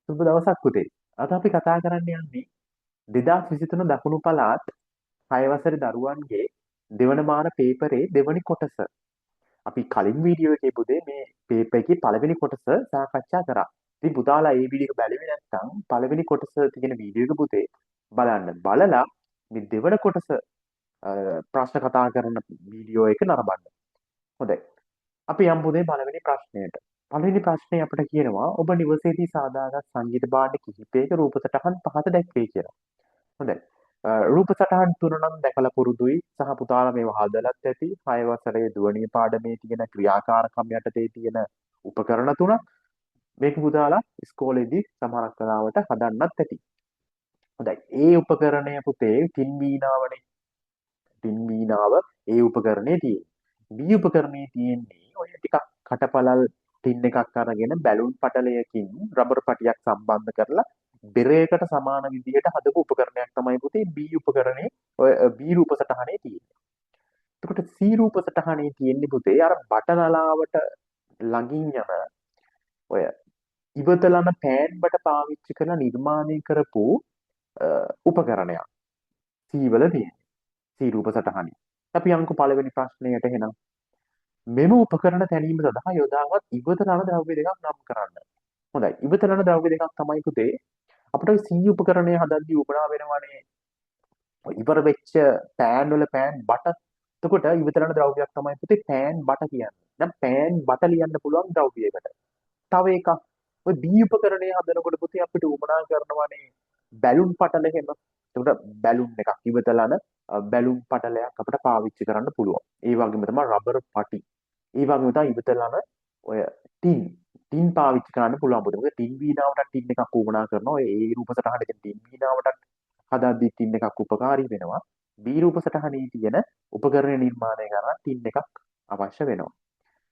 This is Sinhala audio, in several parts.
සුබ දවසක් පුතේ. අද අපි කතා කරන්න යන්නේ 2023 දකුණු පළාත් 6 වසරේ දරුවන්ගේ දෙවන මාන පේපරේ දෙවනි කොටස. අපි කලින් වීඩියෝ එකේ පුතේ මේ පේපර් එකේ පළවෙනි කොටස සාකච්ඡා කරා. ඉතින් පුතාලා මේ වීඩියෝ එක බැලුවේ නැත්නම් පළවෙනි කොටස තියෙන වීඩියෝ එක පුතේ බලන්න. බලලා මේ දෙවන කොටස ප්‍රශ්න කතා කරන වීඩියෝ එක නරඹන්න. හොඳයි. අපි යම් පුතේ පළවෙනි ප්‍රශ්නයට. පළවෙනි ප්‍රශ්නේ අපිට කියනවා ඔබ නිවසේදී සාදාගත් සංගීත භාණ්ඩ කිහිපයක රූප සටහන් පහත දැක්වේ කියලා. හොඳයි. රූප සටහන් තුන නම් දැකලා පුරුදුයි සහ පුතාලා මේවා හදලත් ඇති. 6 වසරේ දුවනිය පාඩමේ තියෙන ක්‍රියාකාරකම් යටතේ තියෙන උපකරණ තුනක් මේක පුතාලා ඉස්කෝලේදී සමහරක් වෙලාවට හදන්නත් ඇති. හොඳයි. ඒ උපකරණය පුතේ ටින් වීණාවනේ. ටින් වීණාව ඒ උපකරණේ තියෙන්නේ. මේ උපකරණේ තියෙන්නේ ඔය ටිකක් කටපළල් ටින් එකක් අරගෙන බැලුන් පටලයකින් රබර් පටියක් සම්බන්ධ කරලා බෙරයකට සමාන විදිහට හදපු උපකරණයක් තමයි පුතේ B උපකරණේ ඔය B රූප සටහනේ තියෙන්නේ. එතකොට C රූප සටහනේ තියෙන්නේ පුතේ අර බටනලාවට ළඟින් යන ඔය ඉවතලන පෑන් බට පාවිච්චි කරලා නිර්මාණය කරපු උපකරණයක්. C වල තියෙන්නේ. C රූප සටහනේ. අපි යමුකෝ පළවෙනි ප්‍රශ්නයට එහෙනම්. මෙම උපකරණ තැනීම සඳහා යොදාගත් ඉවතලන ද්‍රව්‍ය දෙකක් නම් කරන්න. හොඳයි. ඉවතලන ද්‍රව්‍ය දෙකක් තමයි පුතේ අපිට C උපකරණය හදද්දී උපනා වෙනවනේ. ඉවර වෙච්ච පෑන් වල පෑන් බට. එතකොට ඉවතලන ද්‍රව්‍යයක් තමයි පුතේ පෑන් බට කියන්නේ. දැන් පෑන් බට ලියන්න පුළුවන් ද්‍රව්‍යයකට. තව එකක් ඔය B උපකරණය හදනකොට පුතේ අපිට උපනා කරනවනේ බැලුන් පටල එහෙම. එතකොට බැලුන් එකක් ඉවතලන බැලුන් පටලයක් අපිට පාවිච්චි කරන්න පුළුවන්. ඒ වගේම තමයි රබර් පටි. ඒ වගේම තමයි ඉවතලන ඔය ටින් පාවිච්චි කරන්න පුළුවන්. මොකද ටින් වීණාවට ටින් එකක් උවමනා කරනවා. ඒ රූප සටහනේ තියෙන ටින් වීණාවට හදද්දි ටින් එකක් උපකාරී වෙනවා. B රූප සටහනේ තියෙන උපකරණ නිර්මාණය කරන්න ටින් එකක් අවශ්‍ය වෙනවා.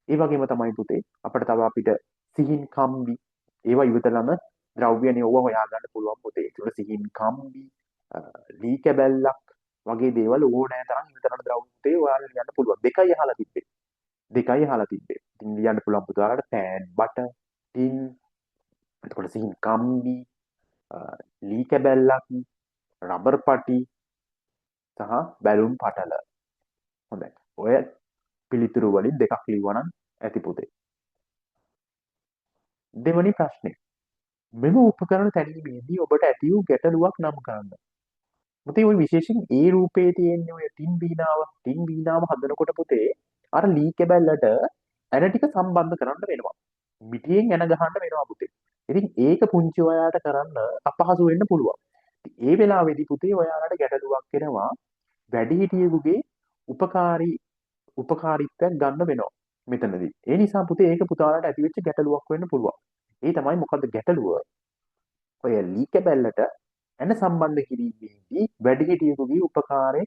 ඒ වගේම තමයි පුතේ අපිට සිහින් කම්බි ඒවා ඉවතලම ද්‍රව්‍යනේ ඕවා හොයාගන්න පුළුවන් පුතේ. ඒකට සිහින් කම්බි ලී කැබැල්ලක් වගේ දේවල් ඕනෑ තරම් ඉවතලන ද්‍රව්‍ය පුතේ ඔයාලා ලියන්න පුළුවන්. දෙකයි අහලා තිබ්බේ. දෙකයි අහලා තිබ්බේ. ඉතින් ලියන්න පුළුවන් පුතාලාට පෑන් බට ටින් එතකොට සිහින් කම්බි ලී කැබැල්ලක් රබර් පටි සහ බැලුන් පටල. හොඳයි. ඔය පිළිතුරු වලින් දෙකක් ලිව්වනම් ඇති පුතේ. දෙවැනි ප්‍රශ්නේ. මෙම උපකරණ තැනීමේදී ඔබට ඇති වූ ගැටලුවක් නම් කරන්න. පුතේ ওই විශේෂයෙන් ඒ රූපේ තියෙන ඔය ටින් වීණාව හදනකොට පුතේ අර ලී කැබැල්ලට ඇන ටික සම්බන්ධ කරන්න වෙනවා. මිටියෙන් ඇන ගහන්න වෙනවා පුතේ. ඉතින් ඒක පුංචි ඔයාලට කරන්න අපහසු වෙන්න පුළුවන්. ඒ වෙලාවේදී පුතේ ඔයාලට ගැටලුවක් එනවා වැඩිහිටියෙකුගේ උපකාරී උපකාරීත්වයක් ගන්න වෙනවා මෙතනදී. ඒ නිසා පුතේ ඒක පුතාලට ඇතිවෙච්ච ගැටලුවක් වෙන්න පුළුවන්. ඒ තමයි මොකද්ද ගැටලුව? ඔය ලී කැබැල්ලට ඇන සම්බන්ධ කිරීමේදී වැඩිහිටියෙකුගේ උපකාරය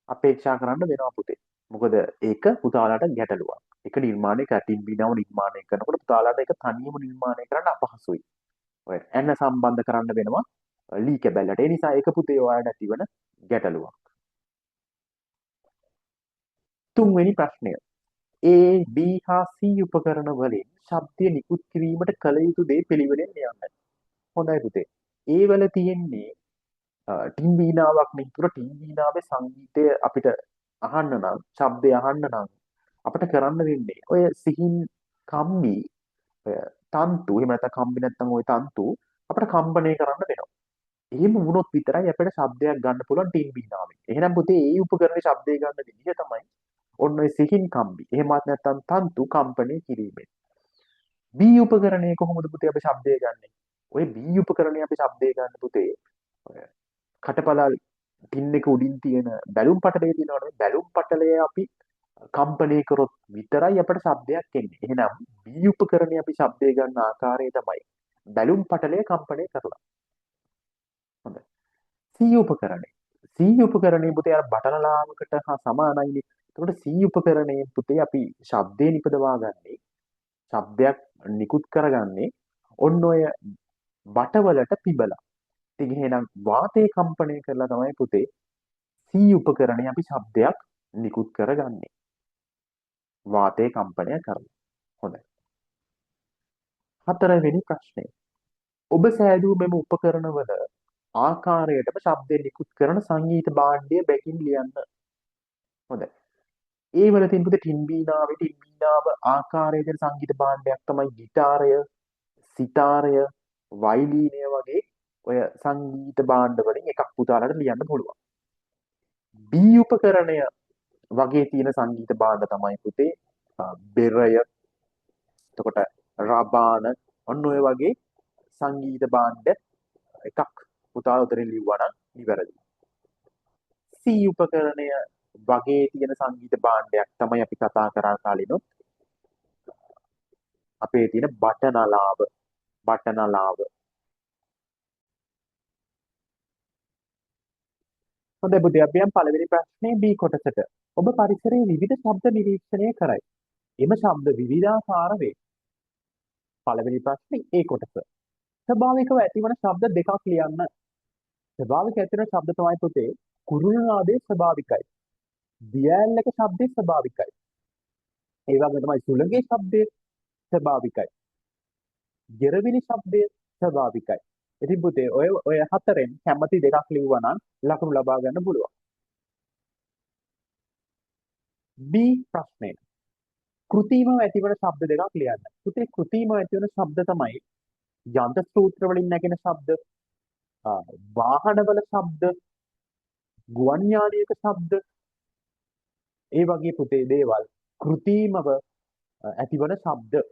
අපේක්ෂා කරන්න වෙනවා පුතේ. මොකද ඒක පුතාලාට ගැටලුවක්. ඒක නිර්මාණය කටින් බිනව නිර්මාණය කරනකොට පුතාලාට ඒක තනියම නිර්මාණය කරන්න අපහසුයි. ඔය ඇන සම්බන්ධ කරන්න වෙනවා ලී කැබැල්ලට. ඒ නිසා ඒක පුතේ ඔයාලට ඇතිවන ගැටලුවක්. තුන්වෙනි ප්‍රශ්නය. A, B හා C උපකරණ වලින් ශබ්දය නිකුත් කිරීමට කළ යුතු දේ පිළිවෙලෙන් ලියන්න. හොඳයි පුතේ. ඒ වල තියෙන්නේ ටින් වීණාවක් නේ. ඒතර ටින් වීණාවේ සංගීතය අපිට අහන්න නම්, ශබ්දය අහන්න නම් අපිට කරන්න වෙන්නේ ඔය සිහින් කම්බි ඔය තන්තු එහෙම නැත්නම් කම්බි නැත්නම් ඔය තන්තු අපිට කම්පණය කරන්න වෙනවා. එහෙම වුණොත් විතරයි අපිට ශබ්දයක් ගන්න පුළුවන් ටින් වීණාවෙන්. එහෙනම් පුතේ ඒ උපකරණේ ශබ්දය ගන්න විදිහ තමයි ඔන්න ඔය සිහින් කම්බි. එහෙමත් නැත්නම් තන්තු කම්පණය කිරීමෙන්. B උපකරණය කොහොමද පුතේ අපි ශබ්දය ගන්නෙ? ඔය B උපකරණේ අපි ශබ්දය ගන්න පුතේ ඔය කටපළල් ටින් එක උඩින් තියෙන බැලුම් පටලය තියෙනවනේ බැලුම් පටලය අපි කම්පණය කරොත් විතරයි අපට ශබ්දයක් එන්නේ. එහෙනම් B උපකරණේ අපි ශබ්දය ගන්න ආකාරය තමයි බැලුම් පටලය කම්පණය කරලා. හොඳයි. C උපකරණේ. C උපකරණේ පුතේ අර බටනලාවකට හා සමානයිනේ. එතකොට C උපකරණයෙන් පුතේ අපි ශබ්දේ නිපදවා ගන්නේ ශබ්දයක් නිකුත් කරගන්නේ ඔන්න ඔය බටවලට පිබලා. ඉතින් එහෙනම් වාතය කම්පණය කරලා තමයි පුතේ C උපකරණේ අපි ශබ්දයක් නිකුත් කරගන්නේ. වාතය කම්පනය කරලා. හොඳයි. හතරවෙනි ප්‍රශ්නය. ඔබ සෑදූ මෙම උපකරණවල ආකාරයටම ශබ්දය නිකුත් කරන සංගීත භාණ්ඩය බැගින් ලියන්න. හොඳයි. ඒ වල තියෙන පුතේ ටින්බීනාව ආකාරයේ සංගීත භාණ්ඩයක් තමයි ගිටාරය, සිතාරය, වයිලීනය වගේ ඔය සංගීත භාණ්ඩ වලින් එකක් පුතාලට ලියන්න පුළුවන්. B උපකරණය වගේ තියෙන සංගීත භාණ්ඩ තමයි පුතේ බෙරය, එතකොට රබාන ඔන්න ඔය වගේ සංගීත භාණ්ඩ එකක් පුතාලා උතරින් ලිව්වා නම් නිවැරදි. C උපකරණය වගේ තියෙන සංගීත භාණ්ඩයක් තමයි අපි කතා කරා කලිනුත් අපේ තියෙන බටනලාව. හොඳයි පුතේ අපි යම් පළවෙනි ප්‍රශ්නේ B කොටසට. ඔබ පරිසරයේ විවිධ ශබ්ද නිරීක්ෂණය කරයි. එම ශබ්ද විවිධාකාර වේ. පළවෙනි ප්‍රශ්නේ A කොටස. ස්වභාවිකව ඇතිවන ශබ්ද දෙකක් ලියන්න. ස්වභාවික ඇතිවන ශබ්ද තමයි පුතේ කුරුළු නාදයේ ස්වභාවිකයි. දියැලක ශබ්දයේ ස්වභාවිකයි. ඒ වගේම තමයි සුළඟේ ශබ්දයේ ස්වභාවිකයි. ගෙරවිලි ශබ්දයේ ස්වභාවිකයි. ඉතින් පුතේ ඔය හතරෙන් කැමති දෙකක් ලිව්වා නම් ලකුණු ලබා ගන්න පුළුවන්. B ප්‍රශ්නය. කෘතිමව ඇතිවන ශබ්ද දෙකක් ලියන්න. පුතේ කෘතිමව ඇතිවන ශබ්ද තමයි යන්ත්‍ර සූත්‍ර වලින් නැගෙන ශබ්ද, වාහනවල ශබ්ද, ගුවන් යානයක ශබ්ද, ඒ වගේ පුතේ දේවල් කෘතිමව ඇතිවන ශබ්ද.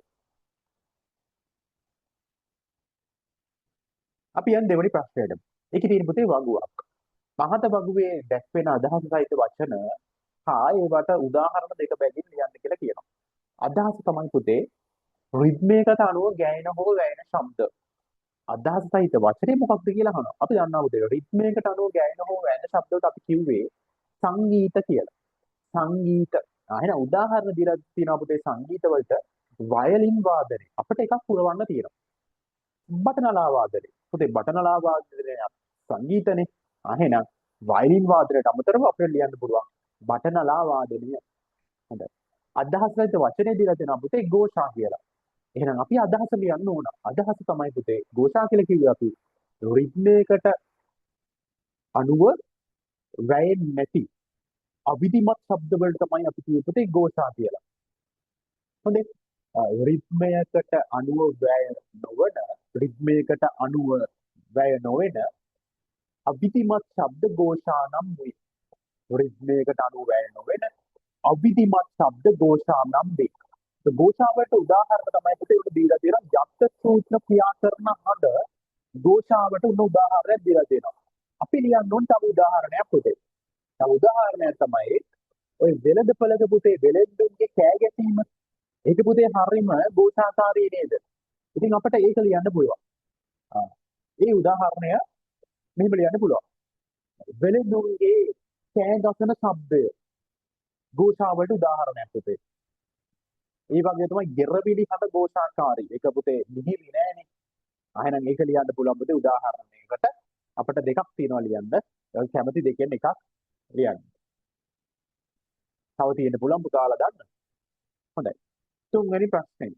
අපි යන් දෙවෙනි ප්‍රශ්නයට. ඒකේ තියෙන පුතේ වගුවක්. මහත වගුවේ දැක්වෙන අදහස සහිත වචන හා ඒවට උදාහරණ දෙක බැගින් ලියන්න කියලා කියනවා. අදහස තමයි පුතේ රිද්මයකට අනුව ගැයෙන හෝ වැයෙන ශබ්ද. අදහස සහිත වචනේ මොකක්ද කියලා අහනවා. අපි දන්නවා පුතේ රිද්මයකට අනුව ගැයෙන හෝ වැයෙන ශබ්දවලට අපි කිව්වේ සංගීත කියලා. සංගීත. එහෙනම් උදාහරණ දීලා තියෙනවා පුතේ සංගීත වලට වයලින් වාදනය. අපිට එකක් පුරවන්න තියෙනවා. බටනලා වාදනය. පුතේ බටනලා වාදනය සංගීතනේ. එහෙනම් වයලින් වාදනයට අමතරව අපිට ලියන්න පුළුවන් බටනලා වාදනය. හොඳයි. අදහස් සහිත වචනේ දීලා තියෙනවා පුතේ ഘോഷා කියලා. එහෙනම් අපි අදහස ලියන්න ඕන. අදහස තමයි පුතේ ഘോഷා කියලා කිව්වේ අපි රිද්මයකට අනුව වැයෙන්නේ නැති අවිධිමත් ශබ්ද වලට තමයි අපි කියුවේ පුතේ ഘോഷා කියලා. හොඳේ. රිද්මයකට අනුව වැය නොවන රිද්මයකට අනුව වැය නොවන අවිධිමත් ශබ්ද ഘോഷා නම් වේ. රිද්මයකට අනුව වැය නොවන අවිධිමත් ශබ්ද ഘോഷා නම් වේ. ഘോഷා වලට උදාහරණ තමයි පුතේ උඩ දීලා තියෙනවා යක්ෂ සූත්‍ර ක්‍රියා කරන හඬ ഘോഷාවට උන උදාහරණයක් දීලා තියෙනවා. අපි ලියන්න ඕන තව උදාහරණයක් පුතේ. තව උදාහරණයක් තමයි ඔය වෙළඳපළක පුතේ වෙළෙන්දුන්ගේ කෑ ගැසීම. ඒක පුතේ හරීම ഘോഷාකාරී නේද? ඉතින් අපිට ඒක ලියන්න පුළුවන්. ඒ උදාහරණය මෙහෙම ලියන්න පුළුවන්. වෙළෙන්දුන්ගේ කෑ ගසන ශබ්දය ഘോഷාවට උදාහරණයක් පුතේ. ඒ වගේ තමයි ගෙරවිලි හඬ ഘോഷාකාරී. ඒක පුතේ නිහිරි නෑනේ. එහෙනම් ඒක ලියන්න පුළුවන් පුතේ උදාහරණයකට. අපිට දෙකක් තියෙනවා ලියන්න. ඔය කැමති දෙකෙන් එකක් ලියන්න. තව තියෙන්න පුළුවන් පුතාලා දන්න. හොඳයි. තුන්වෙනි ප්‍රශ්නේ.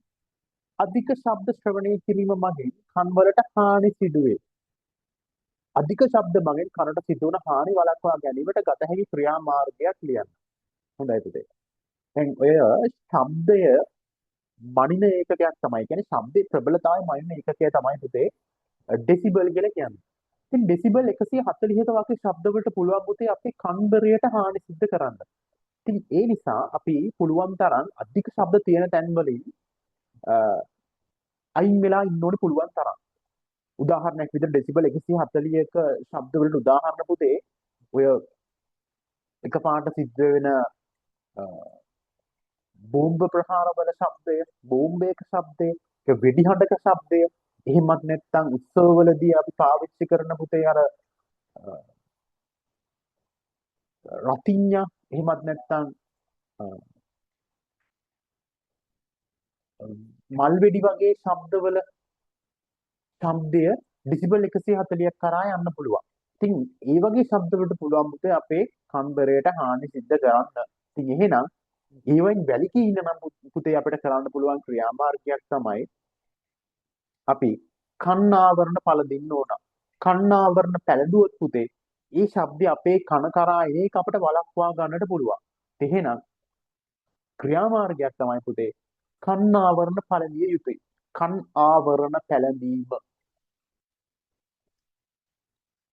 අධික ශබ්ද ශ්‍රවණය කිරීම මගින් කන්වලට හානි සිදුවේ. අධික ශබ්ද මගින් කනට සිදුවන හානි වළක්වා ගැනීමට ගත හැකි ක්‍රියාමාර්ගයක් ලියන්න. හොඳයි පුතේ. දැන් ඔය ශබ්දය මනින ඒකකයක් තමයි. කියන්නේ ශබ්දේ ප්‍රබලතාවය මනින ඒකකය තමයි පුතේ ඩෙසිබල් කියලා කියන්නේ. ඉතින් ඩෙසිබල් 140ක වගේ ශබ්ද වලට පුළුවන් පුතේ අපේ කන්දරයට හානි සිද්ධ කරන්න. ඉතින් ඒ නිසා අපි පුළුවන් තරම් අධික ශබ්ද තියෙන තැන් වලින් අයින් වෙලා ඉන්න ඕනේ පුළුවන් තරම්. උදාහරණයක් විදිහට ඩෙසිබල් 140ක ශබ්ද වලට උදාහරණ පුතේ ඔය එකපාරට සිද්ධ වෙන බෝම්බ ප්‍රහාරවල ශබ්දය, බෝම්බයක ශබ්දය, වෙඩි හඬක ශබ්දය, එහෙමත් නැත්නම් උත්සවවලදී අපි පාවිච්චි කරන පුතේ අර රතිඤ්ඤා, එහෙමත් නැත්නම් මල් වෙඩි වගේ ශබ්දවල ශබ්දය ඩෙසිබල් 140ක් කරා යන්න පුළුවන්. ඉතින් ඒ වගේ ශබ්ද වලට පුළුවන් පුතේ අපේ කන්දරයට හානි සිද්ධ කරන්න. ඉතින් එහෙනම් ඒවෙන් වැළකී ඉන්න නම් පුතේ අපිට කරන්න පුළුවන් ක්‍රියාමාර්ගයක් තමයි අපි කන් ආවරණ පළඳින්න ඕන. කන් ආවරණ පැළඳුවොත් පුතේ ඒ ශබ්දය අපේ කන කරා එන එක අපිට වළක්වා ගන්නට පුළුවන්. එහෙනම් ක්‍රියාමාර්ගයක් තමයි පුතේ කන් ආවරණ පැළඳිය යුතුයි. කන් ආවරණ පැළඳීම.